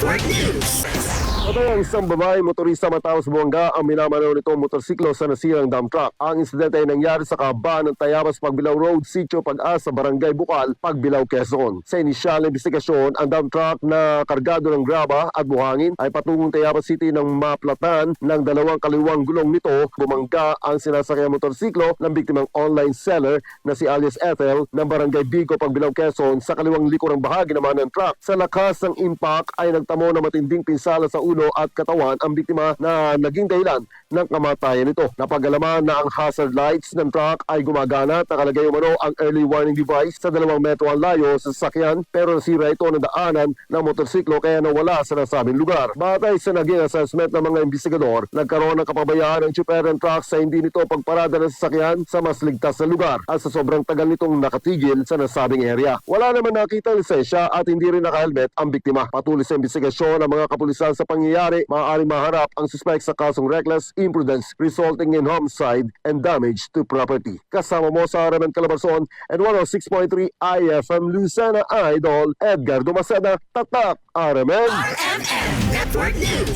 Network News. Patay ang isang babae motorista matapos bumangga ang minamanaw nitong motorsiklo sa nasirang dump truck. Ang insidente ay nangyari sa kahabaan ng Tayabas Pagbilao Road, Sitio Pag-asa, Barangay Bukal, Pagbilao, Quezon. Sa inisyal na investigasyon, ang dump truck na kargado ng graba at buhangin ay patungong Tayabas City nang maplatan ng dalawang kaliwang gulong nito. Bumangga ang sinasakyang motorsiklo ng biktimang online seller na si alias Ethel ng Barangay Bigo, Pagbilao, Quezon sa kaliwang likurang bahagi naman ng truck. Sa lakas ng impact ay nagtamo na matinding pinsala sa ulo at katawan ang biktima na naging dahilan ng kamatayan nito. Napag-alaman na ang hazard lights ng truck ay gumagana at nakalagay umano ang early warning device sa 2 metro ang layo sa sasakyan, pero nasira ito ng daanan ng motorsiklo kaya nawala sa nasabing lugar. Batay sa naging assessment ng mga investigador, nagkaroon ng kapabayaan ang tsuper ng truck sa hindi nito pagparada ng sasakyan sa mas ligtas na lugar at sa sobrang tagal nitong nakatigil sa nasabing area. Wala naman nakita lisensya at hindi rin naka-helmet ang biktima. Patuloy sa investigasyon ng mga kapulisan sa pangyayari, maaaring maharap ang suspect sa kasong reckless imprudence resulting in homicide and damage to property. Kasama mo sa Aramen Calabarzon and 106.3 IFM Lucena Idol, Edgar Dumaceda, Tatak, Aramen. RMN Network News.